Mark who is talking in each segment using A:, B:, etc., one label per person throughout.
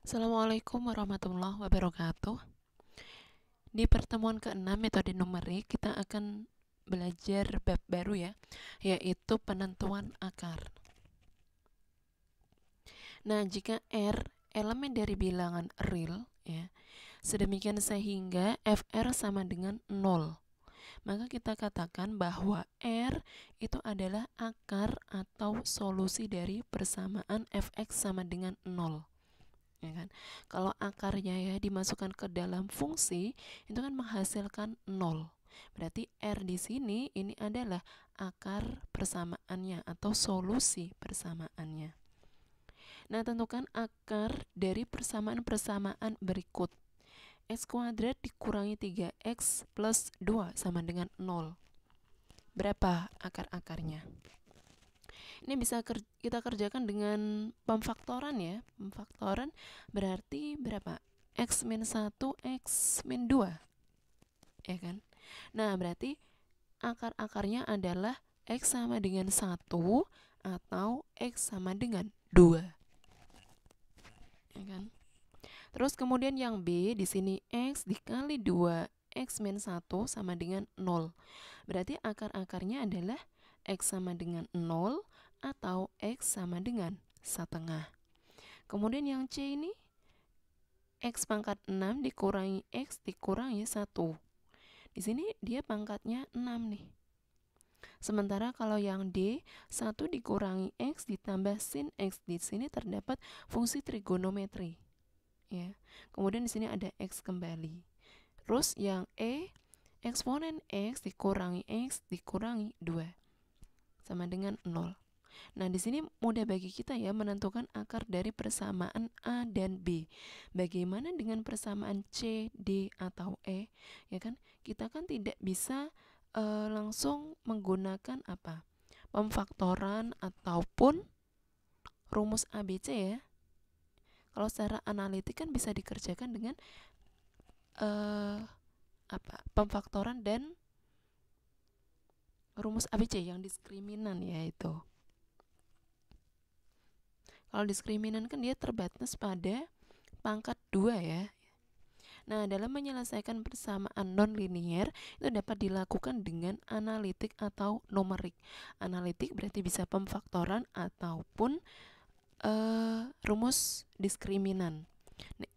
A: Assalamualaikum warahmatullahi wabarakatuh. Di pertemuan ke-6 metode numerik kita akan belajar bab baru ya, yaitu penentuan akar. Nah, jika R elemen dari bilangan real ya, sedemikian sehingga FR sama dengan 0, maka kita katakan bahwa R itu adalah akar atau solusi dari persamaan Fx sama dengan 0. Ya kan? Kalau akarnya ya dimasukkan ke dalam fungsi itu kan menghasilkan 0. Berarti R di sini ini adalah akar persamaannya atau solusi persamaannya. Nah, tentukan akar dari persamaan-persamaan berikut. X kuadrat dikurangi 3x plus 2 sama dengan 0. Berapa akar-akarnya? Ini bisa kita kerjakan dengan pemfaktoran ya. Pemfaktoran berarti berapa? X min 1, X min 2. Ya kan? Nah, berarti akar-akarnya adalah X sama dengan 1 atau X sama dengan 2. Ya kan? Terus kemudian yang B di sini X dikali 2, X min 1 sama dengan 0. Berarti akar-akarnya adalah X sama dengan 0 atau X sama dengan setengah. Kemudian yang C ini X pangkat 6 dikurangi X dikurangi 1. Di sini dia pangkatnya 6 nih. Sementara kalau yang D 1 dikurangi X ditambah sin X, di sini terdapat fungsi trigonometri. Ya. Kemudian di sini ada X kembali. Terus yang E eksponen X dikurangi X dikurangi 2 sama dengan 0. Nah, di sini mudah bagi kita ya menentukan akar dari persamaan A dan B. Bagaimana dengan persamaan C, D, atau E? Ya kan? Kita kan tidak bisa langsung menggunakan apa? Pemfaktoran ataupun rumus ABC ya. Kalau secara analitik kan bisa dikerjakan dengan pemfaktoran dan rumus ABC yang diskriminan yaitu. Kalau diskriminan kan dia terbatas pada pangkat 2 ya. Nah, dalam menyelesaikan persamaan non-linier itu dapat dilakukan dengan analitik atau numerik. Analitik berarti bisa pemfaktoran ataupun rumus diskriminan.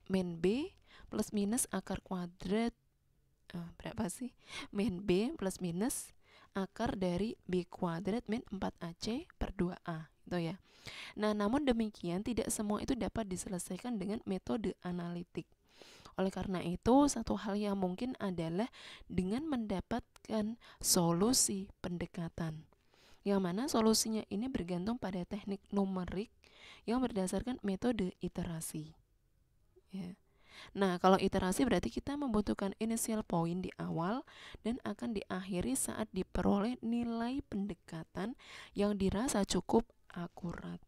A: Min B plus minus akar kuadrat berapa sih? Min B plus minus akar dari B kuadrat min 4AC per 2A itu ya. Nah, namun demikian tidak semua itu dapat diselesaikan dengan metode analitik. Oleh karena itu, satu hal yang mungkin adalah dengan mendapatkan solusi pendekatan. Yang mana solusinya ini bergantung pada teknik numerik yang berdasarkan metode iterasi. Ya. Nah, kalau iterasi berarti kita membutuhkan initial point di awal dan akan diakhiri saat diperoleh nilai pendekatan yang dirasa cukup akurat.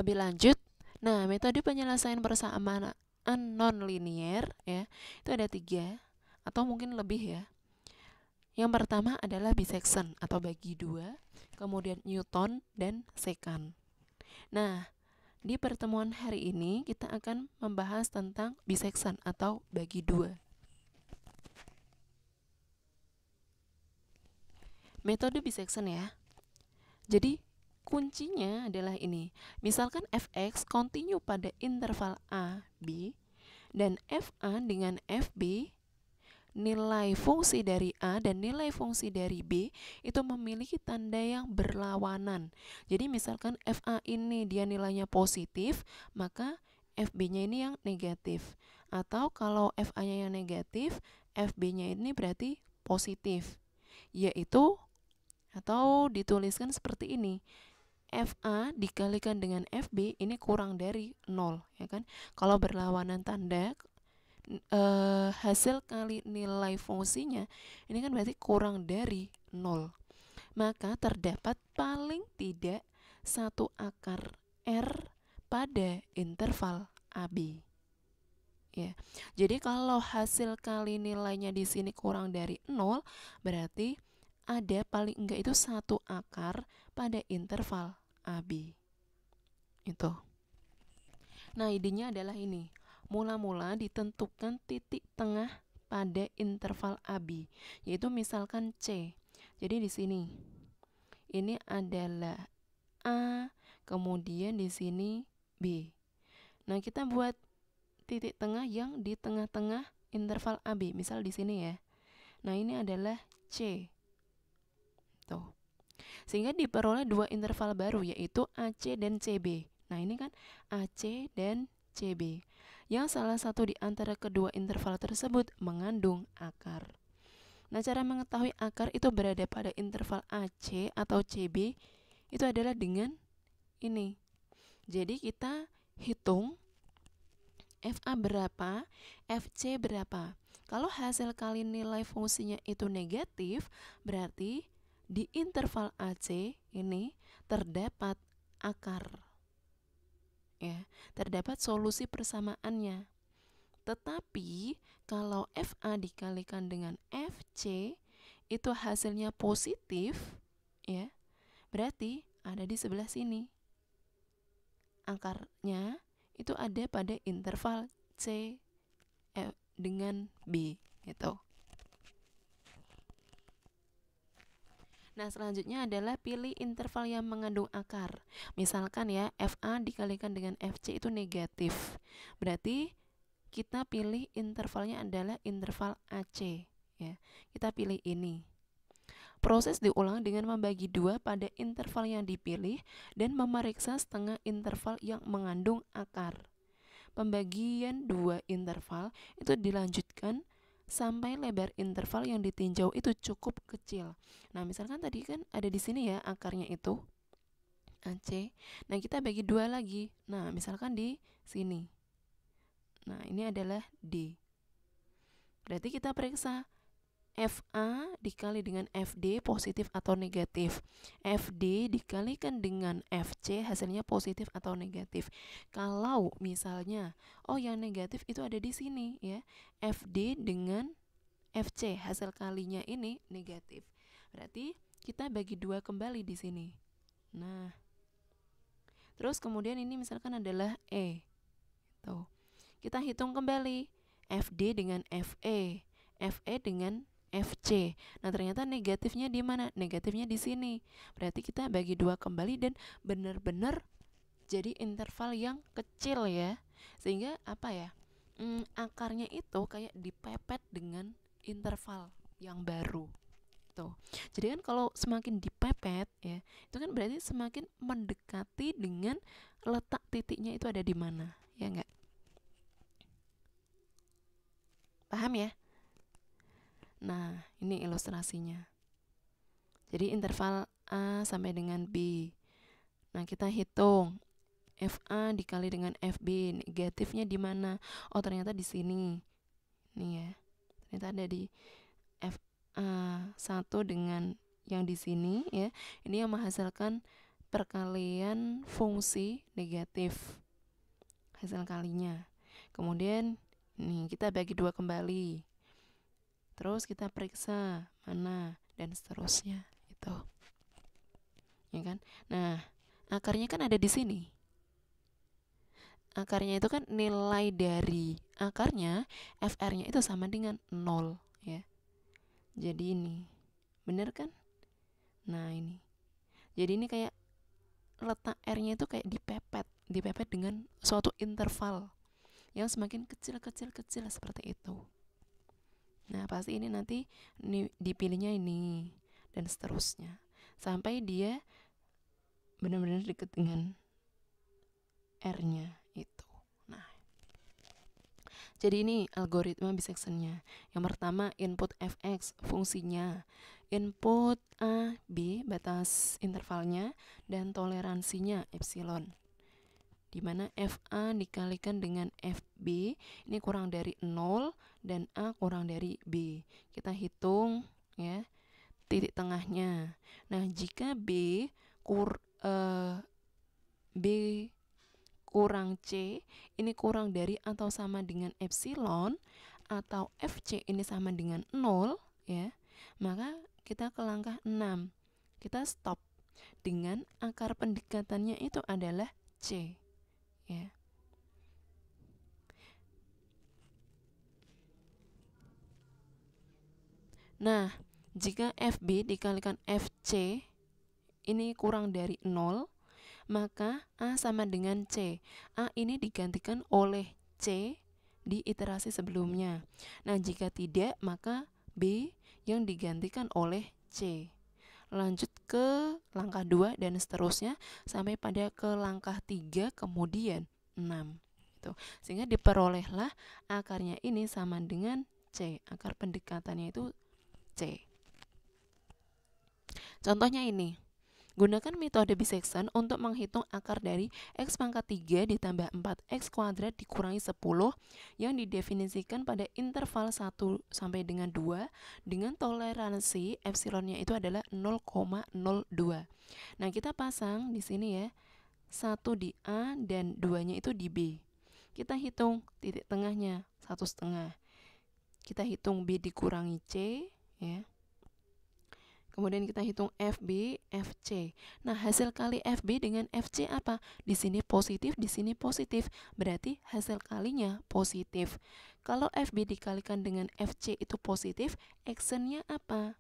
A: Lebih lanjut, nah metode penyelesaian persamaan non-linier ya, itu ada 3 atau mungkin lebih ya. Yang pertama adalah bisection atau bagi 2, kemudian Newton dan secant. Nah, di pertemuan hari ini kita akan membahas tentang bisection atau bagi 2. Metode bisection ya. Jadi kuncinya adalah ini. Misalkan fx kontinu pada interval a, b, dan fa dengan fb, nilai fungsi dari a dan nilai fungsi dari b itu memiliki tanda yang berlawanan. Jadi misalkan fa ini dia nilainya positif, maka fb-nya ini yang negatif. Atau kalau fa-nya yang negatif, fb-nya ini berarti positif. Yaitu atau dituliskan seperti ini. FA dikalikan dengan FB ini kurang dari 0 ya kan. Kalau berlawanan tanda hasil kali nilai fungsinya ini kan berarti kurang dari 0. Maka terdapat paling tidak satu akar R pada interval AB. Ya. Jadi kalau hasil kali nilainya di sini kurang dari 0, berarti ada paling enggak itu satu akar pada interval AB. Itu. Nah, idenya adalah ini. Mula-mula ditentukan titik tengah pada interval AB, yaitu misalkan C. Jadi di sini ini adalah A, kemudian di sini B. Nah, kita buat titik tengah yang di tengah-tengah interval AB, misal di sini ya. Nah, ini adalah C. Tuh. Sehingga diperoleh dua interval baru, yaitu AC dan CB. Nah, ini kan AC dan CB, yang salah satu di antara kedua interval tersebut mengandung akar. Nah, cara mengetahui akar itu berada pada interval AC atau CB itu adalah dengan ini. Jadi kita hitung FA berapa, FC berapa. Kalau hasil kali nilai fungsinya itu negatif, berarti di interval AC ini terdapat akar. Ya, terdapat solusi persamaannya. Tetapi kalau FA dikalikan dengan FC itu hasilnya positif, ya, berarti ada di sebelah sini. Akarnya itu ada pada interval C dengan B gitu. Nah, selanjutnya adalah pilih interval yang mengandung akar. Misalkan ya, FA dikalikan dengan FC itu negatif. Berarti kita pilih intervalnya adalah interval AC ya. Kita pilih ini. Proses diulang dengan membagi dua pada interval yang dipilih dan memeriksa setengah interval yang mengandung akar. Pembagian dua interval itu dilanjutkan sampai lebar interval yang ditinjau itu cukup kecil. Nah, misalkan tadi kan ada di sini ya akarnya itu AC. Nah, kita bagi dua lagi. Nah, misalkan di sini. Nah, ini adalah D. Berarti kita periksa FA dikali dengan FD positif atau negatif. FD dikalikan dengan FC hasilnya positif atau negatif. Kalau misalnya yang negatif itu ada di sini ya. FD dengan FC hasil kalinya ini negatif. Berarti kita bagi dua kembali di sini. Nah, terus kemudian ini misalkan adalah E. Tuh. Kita hitung kembali FD dengan FE, FE dengan FC. Nah, ternyata negatifnya di mana? Negatifnya di sini. Berarti kita bagi dua kembali dan benar-benar jadi interval yang kecil ya. Sehingga apa ya? Akarnya itu kayak dipepet dengan interval yang baru. Tuh. Jadi kan kalau semakin dipepet ya, itu kan berarti semakin mendekati dengan letak titiknya itu ada di mana, ya enggak? Paham ya? Nah, ini ilustrasinya. Jadi interval A sampai dengan B. Nah, kita hitung FA dikali dengan FB, negatifnya di mana? Oh, ternyata di sini. Nih ya. Ternyata ada di FA 1 dengan yang di sini ya. Ini yang menghasilkan perkalian fungsi negatif. Hasil kalinya. Kemudian nih kita bagi dua kembali. Terus kita periksa mana dan seterusnya itu. Ya kan? Nah, akarnya kan ada di sini. Akarnya itu kan nilai dari akarnya FR-nya itu sama dengan 0 ya. Jadi ini. Bener kan? Nah, ini. Jadi ini kayak letak R-nya itu kayak dipepet dengan suatu interval yang semakin kecil seperti itu. Nah, pasti ini nanti dipilihnya ini dan seterusnya sampai dia benar-benar dekat dengan R-nya itu. Nah, jadi ini algoritma bisectionnya. Yang pertama input fx fungsinya, input a b batas intervalnya dan toleransinya epsilon. Dimana FA dikalikan dengan FB ini kurang dari 0 dan A kurang dari B. Kita hitung ya titik tengahnya. Nah, jika B kurang C ini kurang dari atau sama dengan epsilon atau FC ini sama dengan 0 ya, maka kita ke langkah 6. Kita stop dengan akar pendekatannya itu adalah C, ya. Nah, jika FB dikalikan FC ini kurang dari 0, maka A sama dengan C. A ini digantikan oleh C di iterasi sebelumnya. Nah, jika tidak, maka B yang digantikan oleh C. Lanjut ke langkah 2 dan seterusnya sampai pada ke langkah 3 kemudian 6. Gitu. Sehingga diperolehlah akarnya ini sama dengan C. Akar pendekatannya itu C. Contohnya ini. Gunakan metode bisection untuk menghitung akar dari X pangkat 3 ditambah 4X kuadrat dikurangi 10 yang didefinisikan pada interval 1 sampai dengan 2 dengan toleransi epsilonnya itu adalah 0,02. Nah, kita pasang di sini ya. 1 di A dan 2-nya itu di B. Kita hitung titik tengahnya 1,5. Kita hitung B dikurangi C, ya. Kemudian kita hitung FB, FC. Nah, hasil kali FB dengan FC apa? Di sini positif, di sini positif. Berarti hasil kalinya positif. Kalau FB dikalikan dengan FC itu positif, actionnya apa?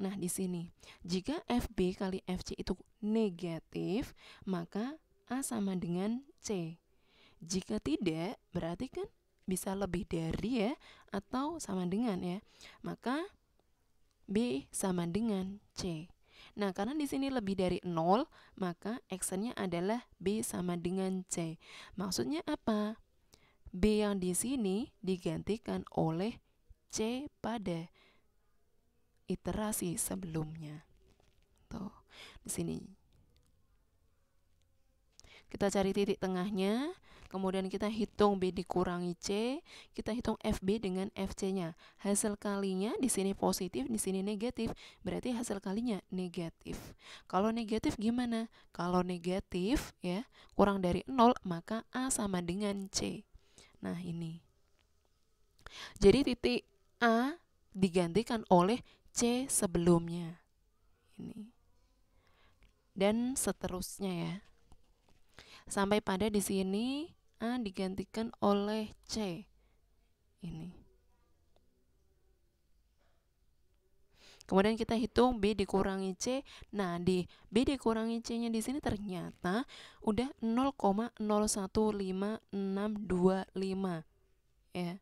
A: Nah, di sini. Jika FB kali FC itu negatif, maka A sama dengan C. Jika tidak, berarti kan bisa lebih dari ya, atau sama dengan ya. Maka B sama dengan C. Nah, karena di sini lebih dari 0, maka actionnya adalah B sama dengan C. Maksudnya apa? B yang di sini digantikan oleh C pada iterasi sebelumnya. Tuh, di sini. Kita cari titik tengahnya, kemudian kita hitung B dikurangi C, kita hitung FB dengan FC-nya. Hasil kalinya di sini positif, di sini negatif, berarti hasil kalinya negatif. Kalau negatif gimana? Kalau negatif ya, kurang dari 0, maka A sama dengan C. Nah, ini. Jadi titik A digantikan oleh C sebelumnya. Ini. Dan seterusnya ya. Sampai pada di sini A digantikan oleh C. Ini. Kemudian kita hitung B dikurangi C. Nah, di B dikurangi C-nya di sini ternyata udah 0,015625 ya.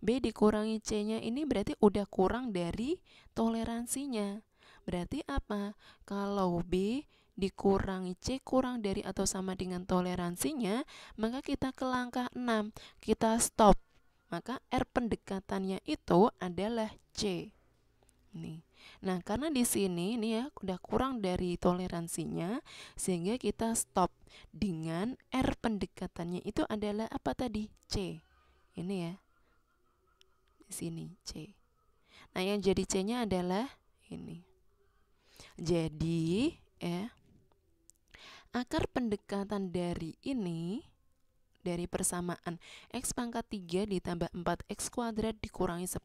A: B dikurangi C-nya ini berarti udah kurang dari toleransinya. Berarti apa? Kalau B dikurangi C kurang dari atau sama dengan toleransinya, maka kita ke langkah 6. Kita stop. Maka R pendekatannya itu adalah C. Nih. Nah, karena di sini nih ya udah kurang dari toleransinya, sehingga kita stop dengan R pendekatannya itu adalah apa tadi? C. Ini ya. Di sini C. Nah, yang jadi C-nya adalah ini. Jadi, ya, akar pendekatan dari ini, dari persamaan X pangkat 3 ditambah 4X kuadrat dikurangi 10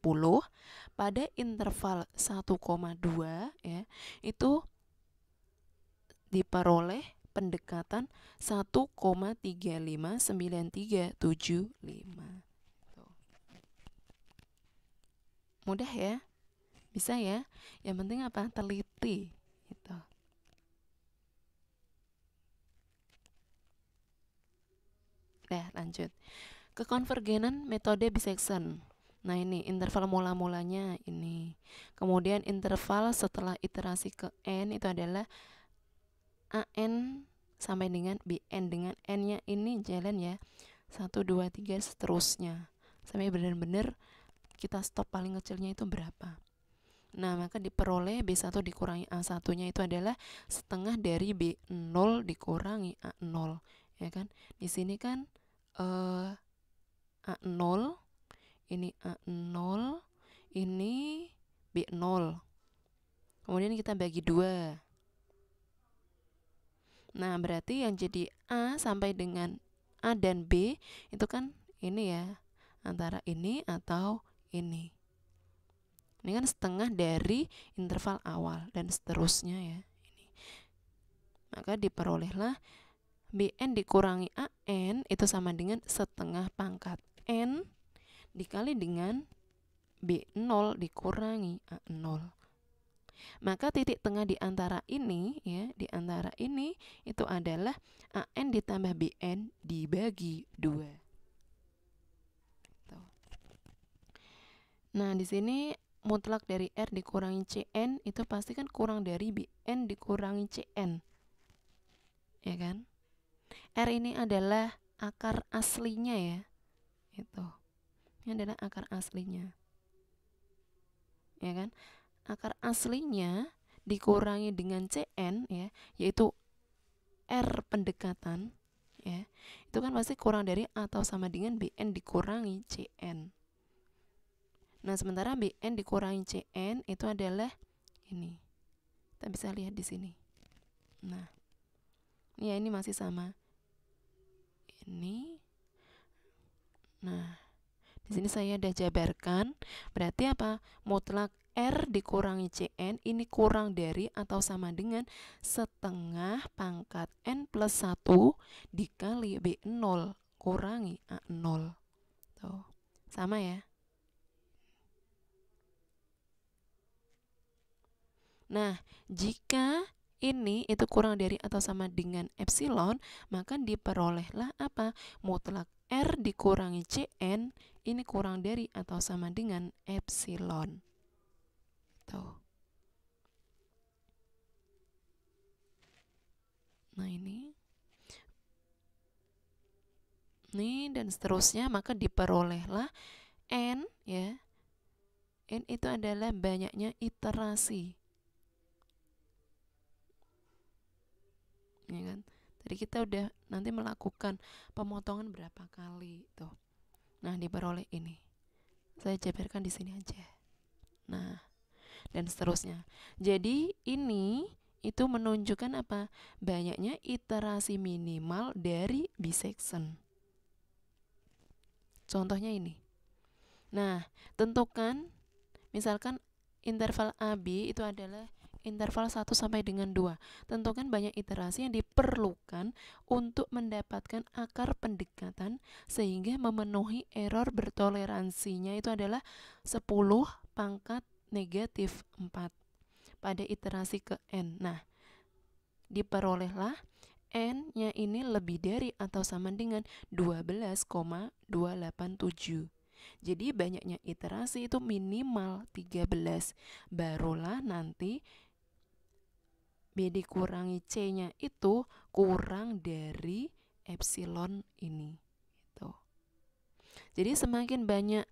A: pada interval 1,2 ya, itu diperoleh pendekatan 1,359375. Mudah ya? Bisa ya? Yang penting apa? Teliti gitu. Nah, lanjut ke konvergenan metode bisection. Nah, ini interval mula-mulanya ini. Kemudian interval setelah iterasi ke n itu adalah AN sampai dengan BN, dengan n-nya ini jalan ya 1, 2, 3 seterusnya sampai benar-benar kita stop paling kecilnya itu berapa. Nah, maka diperoleh B1 dikurangi A1-nya itu adalah setengah dari B0 dikurangi A0, ya kan? Di sini kan A0, ini A0, ini B0. Kemudian kita bagi 2. Nah, berarti yang jadi A sampai dengan A dan B itu kan ini ya, antara ini atau ini. Ini kan setengah dari interval awal dan seterusnya ya. Ini. Maka diperolehlah Bn dikurangi An itu sama dengan setengah pangkat N dikali dengan B0 dikurangi A0. Maka titik tengah di antara ini ya, di antara ini itu adalah An ditambah Bn dibagi 2. Tuh. Nah, di sini mutlak dari R dikurangi Cn itu pasti kan kurang dari Bn dikurangi Cn. Ya kan? R ini adalah akar aslinya ya. Itu. Ini adalah akar aslinya. Ya kan? Akar aslinya dikurangi dengan Cn ya, yaitu R pendekatan ya. Itu kan pasti kurang dari atau sama dengan Bn dikurangi Cn. Nah, sementara Bn dikurangi Cn itu adalah ini. Kita bisa lihat di sini. Nah, ya ini masih sama. Ini. Nah, di sini saya udah jabarkan. Berarti apa? Mutlak R dikurangi Cn ini kurang dari atau sama dengan setengah pangkat N plus 1 dikali B0 kurangi A0. Tuh. Sama ya. Nah, jika ini itu kurang dari atau sama dengan epsilon, maka diperolehlah apa? Mutlak R dikurangi Cn ini kurang dari atau sama dengan epsilon. Tuh. Nah, ini dan seterusnya, maka diperolehlah N ya. N itu adalah banyaknya iterasi. Ya kan? Tadi kita udah nanti melakukan pemotongan berapa kali tuh. Nah, diperoleh ini. Saya jabarkan di sini aja. Nah, dan seterusnya. Jadi ini itu menunjukkan apa? Banyaknya iterasi minimal dari bisection. Contohnya ini. Nah, tentukan misalkan interval AB itu adalah interval 1 sampai dengan 2. Tentukan banyak iterasi yang diperlukan untuk mendapatkan akar pendekatan sehingga memenuhi error bertoleransinya itu adalah 10 pangkat negatif 4 pada iterasi ke N. Nah, diperolehlah N-nya ini lebih dari atau sama dengan 12,287. Jadi banyaknya iterasi itu minimal 13. Barulah nanti B dikurangi C-nya itu kurang dari epsilon ini. Gitu. Jadi semakin banyak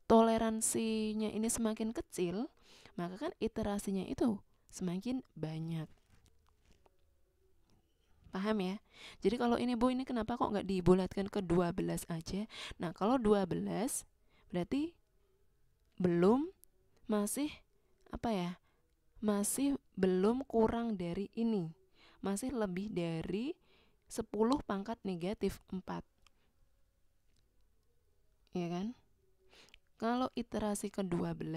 A: toleransinya ini semakin kecil, maka kan iterasinya itu semakin banyak. Paham ya? Jadi kalau ini Bu, ini kenapa kok nggak dibulatkan ke 12 aja? Nah, kalau 12 berarti belum, masih apa ya? Masih belum kurang dari ini. Masih lebih dari 10 pangkat negatif 4. Ya kan? Kalau iterasi ke-12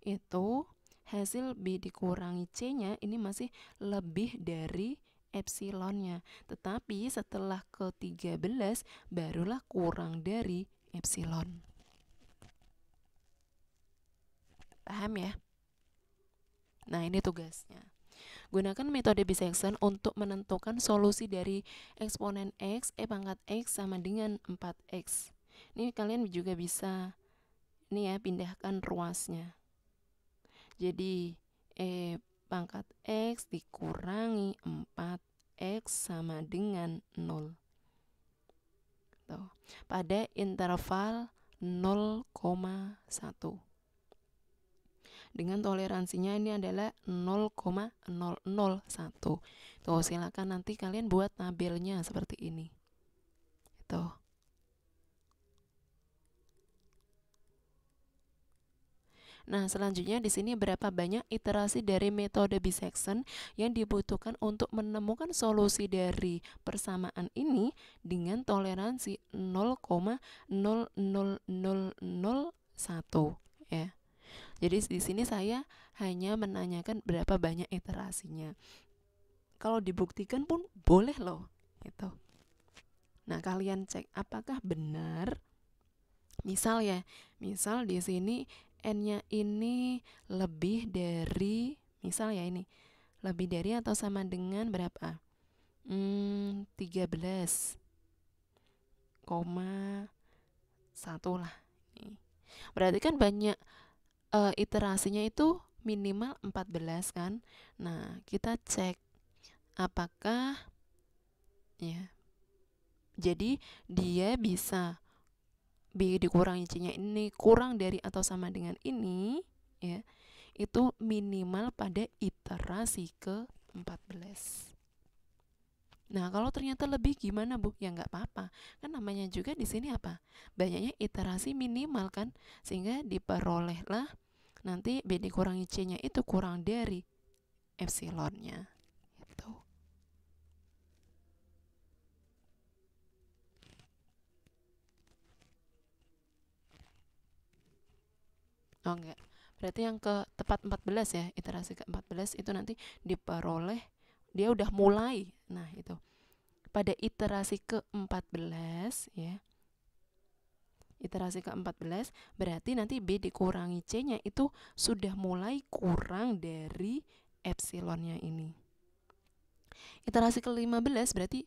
A: itu hasil B dikurangi C-nya ini masih lebih dari epsilonnya. Tetapi setelah ke-13 barulah kurang dari epsilon. Paham ya? Nah, ini tugasnya. Gunakan metode bisection untuk menentukan solusi dari eksponen X, E pangkat X sama dengan 4X. Ini kalian juga bisa ini ya, pindahkan ruasnya. Jadi E pangkat X dikurangi 4X sama dengan 0. Tuh. Pada interval 0,1. Dengan toleransinya ini adalah 0,001. Tuh, silakan nanti kalian buat tabelnya seperti ini. Tuh. Nah, selanjutnya di sini berapa banyak iterasi dari metode bisection yang dibutuhkan untuk menemukan solusi dari persamaan ini dengan toleransi 0,00001 ya. Jadi di sini saya hanya menanyakan berapa banyak iterasinya. Kalau dibuktikan pun boleh loh, gitu. Nah, kalian cek apakah benar. Misal di sini n-nya ini lebih dari, misal ya ini, lebih dari atau sama dengan berapa? 13,1 lah. Berarti kan banyak iterasinya itu minimal 14 kan. Nah, kita cek apakah ya. Jadi dia bisa B dikurangi C-nya ini kurang dari atau sama dengan ini ya. Itu minimal pada iterasi ke-14. Nah, kalau ternyata lebih gimana, Bu? Ya nggak apa-apa. Kan namanya juga di sini apa? Banyaknya iterasi minimal kan, sehingga diperolehlah nanti B dikurangi C-nya itu kurang dari epsilonnya. Gitu. Oh enggak. Berarti yang ke tepat 14 ya, iterasi ke-14 itu nanti diperoleh dia udah mulai. Nah, itu. Pada iterasi ke-14 ya. Iterasi ke-14 berarti nanti B dikurangi C-nya itu sudah mulai kurang dari epsilonnya ini. Iterasi ke-15 berarti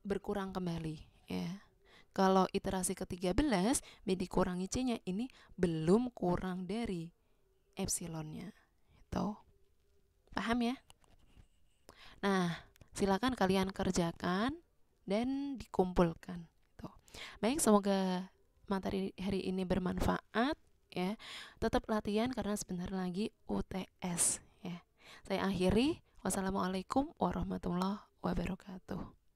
A: berkurang kembali ya. Kalau iterasi ke-13 B dikurangi C-nya ini belum kurang dari epsilonnya. Itu. Paham ya? Nah, silakan kalian kerjakan dan dikumpulkan. Tuh. Baik, semoga materi hari ini bermanfaat ya. Tetap latihan karena sebentar lagi UTS ya. Saya akhiri. Wassalamualaikum warahmatullahi wabarakatuh.